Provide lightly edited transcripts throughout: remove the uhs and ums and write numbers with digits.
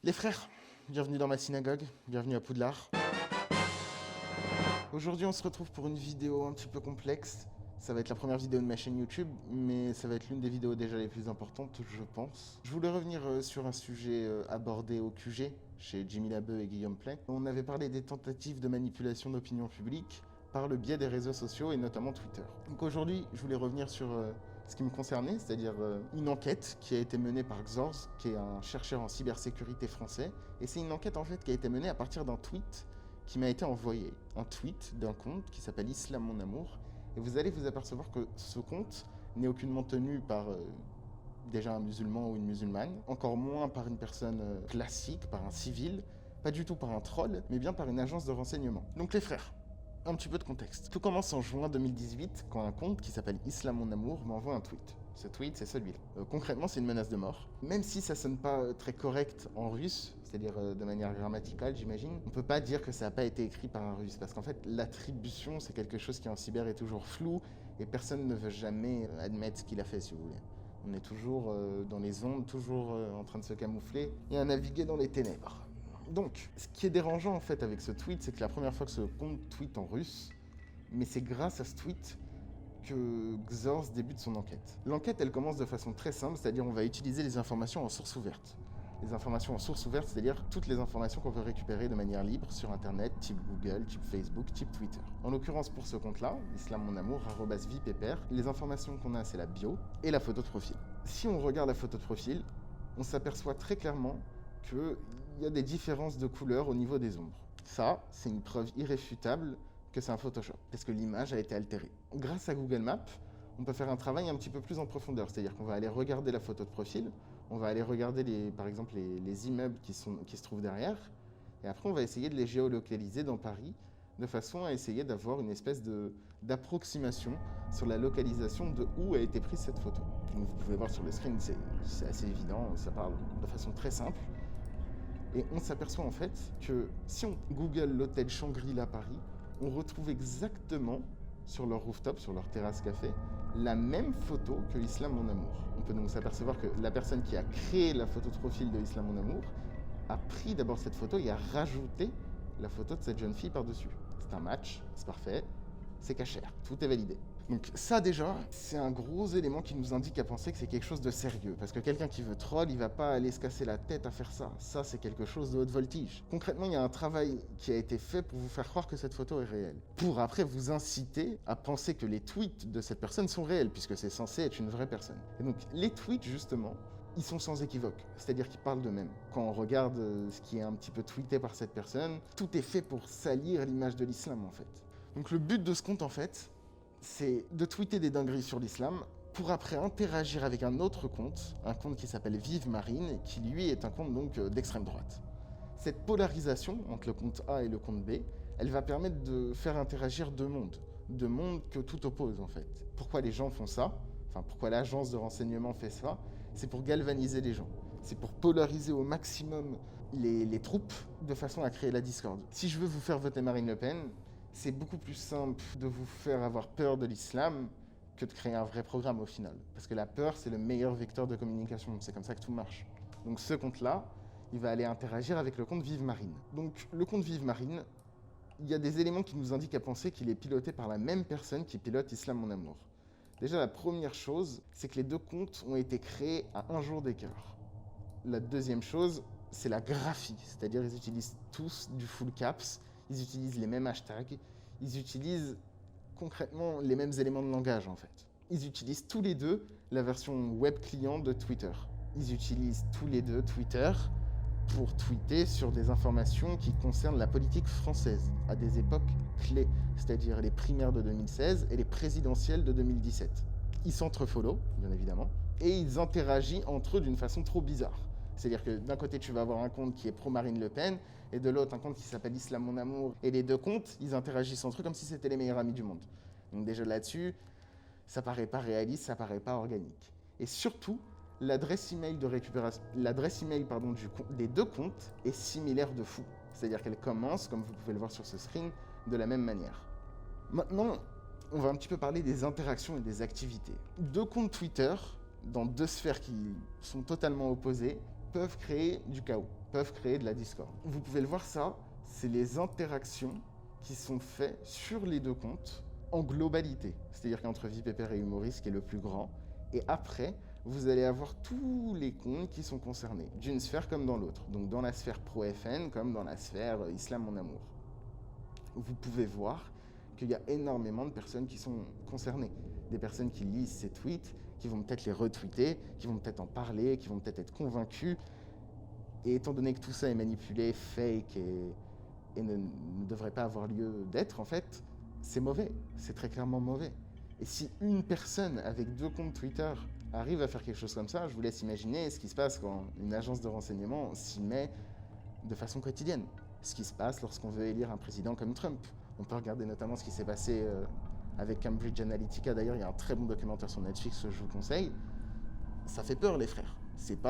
Les frères, bienvenue dans ma synagogue, bienvenue à Poudlard. Aujourd'hui on se retrouve pour une vidéo un petit peu complexe. Ça va être la première vidéo de ma chaîne YouTube, mais ça va être l'une des vidéos déjà les plus importantes, je pense. Je voulais revenir sur un sujet abordé au QG, chez Jimmy Labeu et Guillaume Play. On avait parlé des tentatives de manipulation d'opinion publique par le biais des réseaux sociaux et notamment Twitter. Donc aujourd'hui, je voulais revenir sur ce qui me concernait, c'est-à-dire une enquête qui a été menée par Xorz, qui est un chercheur en cybersécurité français. Et c'est une enquête en fait qui a été menée à partir d'un tweet qui m'a été envoyé. Un tweet d'un compte qui s'appelle Islam Mon Amour. Et vous allez vous apercevoir que ce compte n'est aucunement tenu par déjà un musulman ou une musulmane, encore moins par une personne classique, par un civil, pas du tout par un troll, mais bien par une agence de renseignement. Donc les frères, un petit peu de contexte. Tout commence en juin 2018, quand un compte qui s'appelle Islam Mon Amour m'envoie un tweet. Ce tweet, c'est celui-là. Concrètement, c'est une menace de mort. Même si ça sonne pas très correct en russe, c'est-à-dire de manière grammaticale, j'imagine, on peut pas dire que ça n'a pas été écrit par un russe, parce qu'en fait, l'attribution, c'est quelque chose qui en cyber est toujours flou, et personne ne veut jamais admettre ce qu'il a fait, si vous voulez. On est toujours dans les ondes, toujours en train de se camoufler, et à naviguer dans les ténèbres. Donc, ce qui est dérangeant en fait avec ce tweet, c'est que la première fois que ce compte tweet en russe, mais c'est grâce à ce tweet que Xorz débute son enquête. L'enquête, elle commence de façon très simple, c'est-à-dire on va utiliser les informations en source ouverte. Les informations en source ouverte, c'est-à-dire toutes les informations qu'on veut récupérer de manière libre sur Internet, type Google, type Facebook, type Twitter. En l'occurrence, pour ce compte-là, Islam Mon Amour, @vipépère, les informations qu'on a, c'est la bio et la photo de profil. Si on regarde la photo de profil, on s'aperçoit très clairement qu'il y a des différences de couleurs au niveau des ombres. Ça, c'est une preuve irréfutable que c'est un Photoshop, parce que l'image a été altérée. Grâce à Google Maps, on peut faire un travail un petit peu plus en profondeur, c'est-à-dire qu'on va aller regarder la photo de profil, on va aller regarder par exemple les immeubles qui se trouvent derrière, et après on va essayer de les géolocaliser dans Paris, de façon à essayer d'avoir une espèce d'approximation sur la localisation de où a été prise cette photo. Donc vous pouvez voir sur le screen, c'est assez évident, ça parle de façon très simple. Et on s'aperçoit en fait que si on Google l'hôtel Shangri-La Paris, on retrouve exactement sur leur rooftop, sur leur terrasse café, la même photo que Islam Mon Amour. On peut donc s'apercevoir que la personne qui a créé la photo de profil de Islam Mon Amour a pris d'abord cette photo et a rajouté la photo de cette jeune fille par-dessus. C'est un match, c'est parfait, c'est cachère, tout est validé. Donc ça déjà, c'est un gros élément qui nous indique à penser que c'est quelque chose de sérieux. Parce que quelqu'un qui veut troll, il va pas aller se casser la tête à faire ça. Ça, c'est quelque chose de haute voltige. Concrètement, il y a un travail qui a été fait pour vous faire croire que cette photo est réelle. Pour après vous inciter à penser que les tweets de cette personne sont réels, puisque c'est censé être une vraie personne. Et donc les tweets, justement, ils sont sans équivoque, c'est-à-dire qu'ils parlent d'eux-mêmes. Quand on regarde ce qui est un petit peu tweeté par cette personne, tout est fait pour salir l'image de l'islam, en fait. Donc le but de ce compte, en fait, c'est de tweeter des dingueries sur l'islam pour après interagir avec un autre compte, un compte qui s'appelle Vive Marine, qui lui est un compte donc d'extrême droite. Cette polarisation entre le compte A et le compte B, elle va permettre de faire interagir deux mondes que tout oppose en fait. Pourquoi les gens font ça ? Enfin, pourquoi l'agence de renseignement fait ça ? C'est pour galvaniser les gens. C'est pour polariser au maximum les troupes de façon à créer la discorde. Si je veux vous faire voter Marine Le Pen, c'est beaucoup plus simple de vous faire avoir peur de l'islam que de créer un vrai programme au final. Parce que la peur, c'est le meilleur vecteur de communication. C'est comme ça que tout marche. Donc ce compte-là, il va aller interagir avec le compte Vive Marine. Donc le compte Vive Marine, il y a des éléments qui nous indiquent à penser qu'il est piloté par la même personne qui pilote Islam Mon Amour. Déjà, la première chose, c'est que les deux comptes ont été créés à un jour d'écart. La deuxième chose, c'est la graphie, c'est-à-dire ils utilisent tous du full caps, ils utilisent les mêmes hashtags, ils utilisent concrètement les mêmes éléments de langage en fait. Ils utilisent tous les deux la version web client de Twitter. Ils utilisent tous les deux Twitter pour tweeter sur des informations qui concernent la politique française à des époques clés, c'est-à-dire les primaires de 2016 et les présidentielles de 2017. Ils s'entrefollow, bien évidemment, et ils interagissent entre eux d'une façon trop bizarre. C'est-à-dire que d'un côté, tu vas avoir un compte qui est pro-Marine Le Pen, et de l'autre, un compte qui s'appelle Islam Mon Amour. Et les deux comptes, ils interagissent entre eux comme si c'était les meilleurs amis du monde. Donc déjà là-dessus, ça paraît pas réaliste, ça paraît pas organique. Et surtout, l'adresse email des deux comptes est similaire de fou. C'est-à-dire qu'elle commence, comme vous pouvez le voir sur ce screen, de la même manière. Maintenant, on va un petit peu parler des interactions et des activités. Deux comptes Twitter, dans deux sphères qui sont totalement opposées, peuvent créer du chaos, peuvent créer de la discorde. Vous pouvez le voir ça, c'est les interactions qui sont faites sur les deux comptes en globalité. C'est-à-dire qu'entre Vie Pépère et Humoriste, qui est le plus grand, et après, vous allez avoir tous les comptes qui sont concernés, d'une sphère comme dans l'autre. Donc dans la sphère pro-FN comme dans la sphère Islam mon amour. Vous pouvez voir qu'il y a énormément de personnes qui sont concernées. Des personnes qui lisent ces tweets, qui vont peut-être les retweeter, qui vont peut-être en parler, qui vont peut-être être convaincus. Et étant donné que tout ça est manipulé, fake et ne devrait pas avoir lieu d'être, en fait, c'est mauvais. C'est très clairement mauvais. Et si une personne avec 2 comptes Twitter arrive à faire quelque chose comme ça, je vous laisse imaginer ce qui se passe quand une agence de renseignement s'y met de façon quotidienne. Ce qui se passe lorsqu'on veut élire un président comme Trump. On peut regarder notamment ce qui s'est passé avec Cambridge Analytica. D'ailleurs, il y a un très bon documentaire sur Netflix que je vous conseille. Ça fait peur, les frères.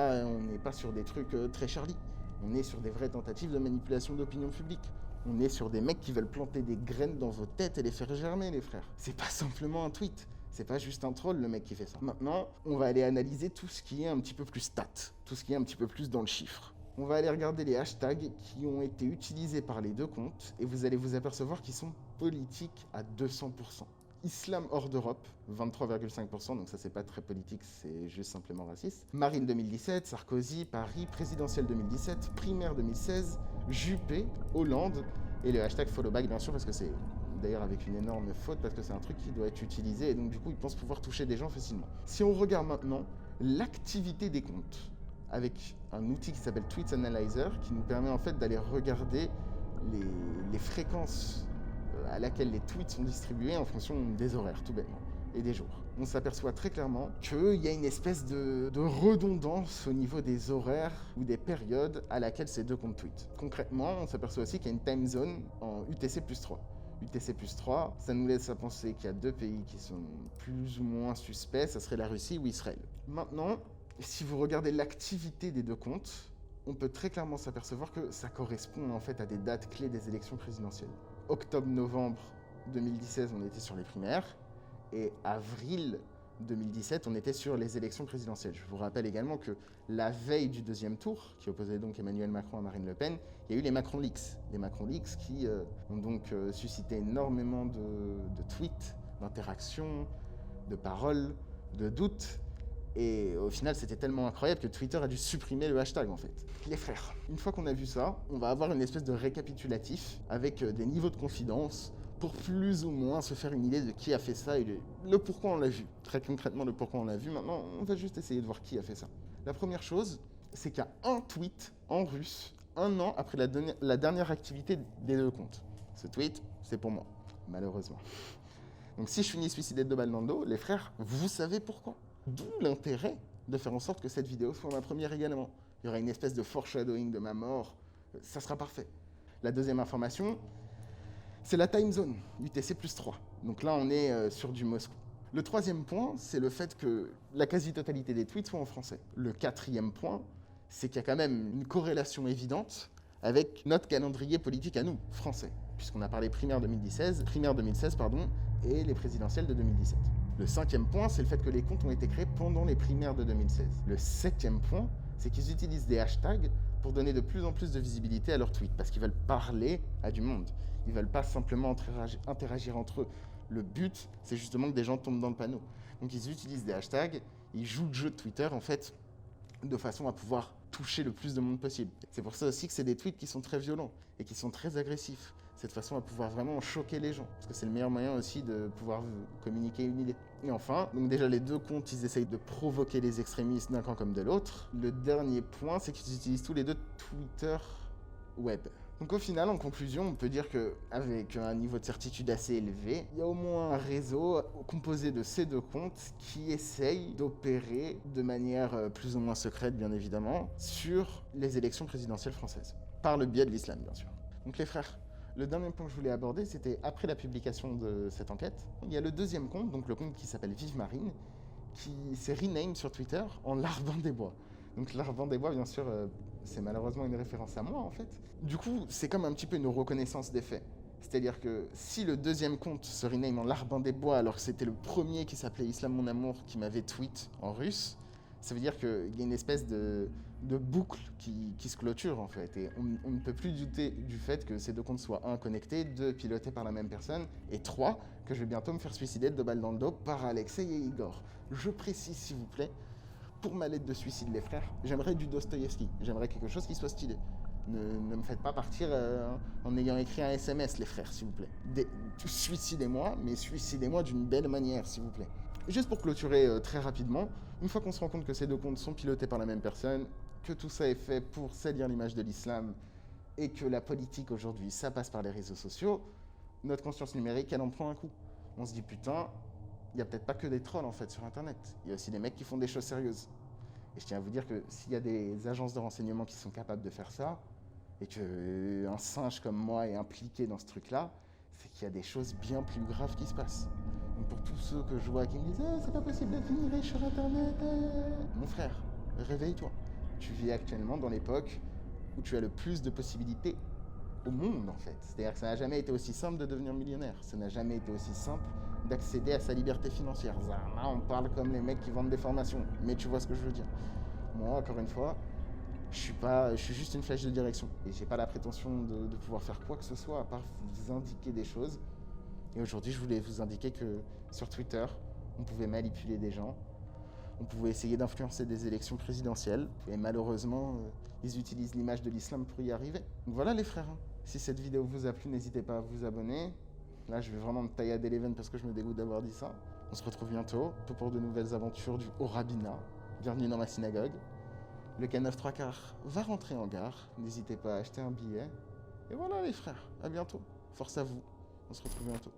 On n'est pas sur des trucs très Charlie. On est sur des vraies tentatives de manipulation d'opinion publique. On est sur des mecs qui veulent planter des graines dans vos têtes et les faire germer, les frères. C'est pas simplement un tweet. C'est pas juste un troll, le mec qui fait ça. Maintenant, on va aller analyser tout ce qui est un petit peu plus stat, tout ce qui est un petit peu plus dans le chiffre. On va aller regarder les hashtags qui ont été utilisés par les deux comptes et vous allez vous apercevoir qu'ils sont politiques à 200%. Islam hors d'Europe, 23,5%, donc ça c'est pas très politique, c'est juste simplement raciste. Marine 2017, Sarkozy, Paris, présidentielle 2017, primaire 2016, Juppé, Hollande, et le hashtag followback bien sûr parce que c'est d'ailleurs avec une énorme faute parce que c'est un truc qui doit être utilisé et donc du coup ils pensent pouvoir toucher des gens facilement. Si on regarde maintenant l'activité des comptes avec un outil qui s'appelle Tweets Analyzer qui nous permet en fait d'aller regarder les fréquences à laquelle les tweets sont distribués en fonction des horaires, tout bêtement, et des jours. On s'aperçoit très clairement qu'il y a une espèce de redondance au niveau des horaires ou des périodes à laquelle ces deux comptes tweetent. Concrètement, on s'aperçoit aussi qu'il y a une time zone en UTC plus 3. UTC plus 3, ça nous laisse à penser qu'il y a 2 pays qui sont plus ou moins suspects, ça serait la Russie ou Israël. Maintenant, si vous regardez l'activité des deux comptes, on peut très clairement s'apercevoir que ça correspond en fait à des dates clés des élections présidentielles. Octobre-novembre 2016, on était sur les primaires, et avril 2017, on était sur les élections présidentielles. Je vous rappelle également que la veille du deuxième tour, qui opposait donc Emmanuel Macron à Marine Le Pen, il y a eu les Macron Leaks. Les Macron Leaks qui ont donc suscité énormément de tweets, d'interactions, de paroles, de doutes. Et au final, c'était tellement incroyable que Twitter a dû supprimer le hashtag, en fait. Les frères, une fois qu'on a vu ça, on va avoir une espèce de récapitulatif avec des niveaux de confidence pour plus ou moins se faire une idée de qui a fait ça et le pourquoi on l'a vu. Très concrètement, le pourquoi on l'a vu. Maintenant, on va juste essayer de voir qui a fait ça. La première chose, c'est qu'il y a un tweet en russe, 1 an après la dernière activité des deux comptes. Ce tweet, c'est pour moi, malheureusement. Donc si je finis suicidé de 2 balles dans le dos, les frères, vous savez pourquoi. D'où l'intérêt de faire en sorte que cette vidéo soit ma première également. Il y aura une espèce de foreshadowing de ma mort, ça sera parfait. La deuxième information, c'est la time zone, UTC plus 3. Donc là, on est sur du Moscou. Le troisième point, c'est le fait que la quasi-totalité des tweets sont en français. Le quatrième point, c'est qu'il y a quand même une corrélation évidente avec notre calendrier politique à nous, français, puisqu'on a parlé primaire 2016, et les présidentielles de 2017. Le 5e point, c'est le fait que les comptes ont été créés pendant les primaires de 2016. Le 7e point, c'est qu'ils utilisent des hashtags pour donner de plus en plus de visibilité à leurs tweets, parce qu'ils veulent parler à du monde. Ils veulent pas simplement interagir entre eux. Le but, c'est justement que des gens tombent dans le panneau. Donc ils utilisent des hashtags, ils jouent le jeu de Twitter, en fait, de façon à pouvoir toucher le plus de monde possible. C'est pour ça aussi que c'est des tweets qui sont très violents et qui sont très agressifs. Cette façon à pouvoir vraiment choquer les gens. Parce que c'est le meilleur moyen aussi de pouvoir communiquer une idée. Et enfin, donc déjà les deux comptes, ils essayent de provoquer les extrémistes d'un camp comme de l'autre. Le dernier point, c'est qu'ils utilisent tous les deux Twitter web. Donc au final, en conclusion, on peut dire qu'avec un niveau de certitude assez élevé, il y a au moins un réseau composé de ces deux comptes qui essayent d'opérer de manière plus ou moins secrète, bien évidemment, sur les élections présidentielles françaises. Par le biais de l'islam, bien sûr. Donc les frères, le dernier point que je voulais aborder, c'était après la publication de cette enquête. Il y a le deuxième compte, donc le compte qui s'appelle Vive Marine, qui s'est rename sur Twitter en Larbin des Bois. Donc Larbin des Bois, bien sûr, c'est malheureusement une référence à moi, en fait. Du coup, c'est comme un petit peu une reconnaissance des faits. C'est-à-dire que si le deuxième compte se rename en Larbin des Bois, alors que c'était le premier qui s'appelait Islam mon amour qui m'avait tweet en russe, ça veut dire qu'il y a une espèce de de boucle qui se clôture en fait. Et on ne peut plus douter du fait que ces deux comptes soient un, connectés, deux, pilotés par la même personne, et trois, que je vais bientôt me faire suicider de 2 balles dans le dos par Alexei et Igor. Je précise s'il vous plaît, pour ma lettre de suicide les frères, j'aimerais du Dostoïevski, j'aimerais quelque chose qui soit stylé. Ne me faites pas partir en ayant écrit un SMS les frères s'il vous plaît. Suicidez-moi, mais suicidez-moi d'une belle manière s'il vous plaît. Juste pour clôturer très rapidement, une fois qu'on se rend compte que ces deux comptes sont pilotés par la même personne, que tout ça est fait pour salir l'image de l'islam et que la politique aujourd'hui, ça passe par les réseaux sociaux, notre conscience numérique, elle en prend un coup. On se dit putain, il n'y a peut-être pas que des trolls en fait sur internet, il y a aussi des mecs qui font des choses sérieuses. Et je tiens à vous dire que s'il y a des agences de renseignement qui sont capables de faire ça, et qu'un singe comme moi est impliqué dans ce truc-là, c'est qu'il y a des choses bien plus graves qui se passent. Donc pour tous ceux que je vois qui me disent « c'est pas possible de devenir riche sur internet », mon frère, réveille-toi. Tu vis actuellement dans l'époque où tu as le plus de possibilités au monde en fait. C'est-à-dire que ça n'a jamais été aussi simple de devenir millionnaire. Ça n'a jamais été aussi simple d'accéder à sa liberté financière. Là, on parle comme les mecs qui vendent des formations. Mais tu vois ce que je veux dire. Moi, encore une fois, je suis juste une flèche de direction. Et j'ai pas la prétention de pouvoir faire quoi que ce soit à part vous indiquer des choses. Et aujourd'hui, je voulais vous indiquer que sur Twitter, on pouvait manipuler des gens. On pouvait essayer d'influencer des élections présidentielles. Et malheureusement, ils utilisent l'image de l'islam pour y arriver. Donc voilà les frères. Si cette vidéo vous a plu, n'hésitez pas à vous abonner. Là, je vais vraiment me tailler à Deleven parce que je me dégoûte d'avoir dit ça. On se retrouve bientôt pour de nouvelles aventures du Haut Rabbinat. Bienvenue dans ma synagogue. Le K9 3/4 va rentrer en gare. N'hésitez pas à acheter un billet. Et voilà les frères, à bientôt. Force à vous. On se retrouve bientôt.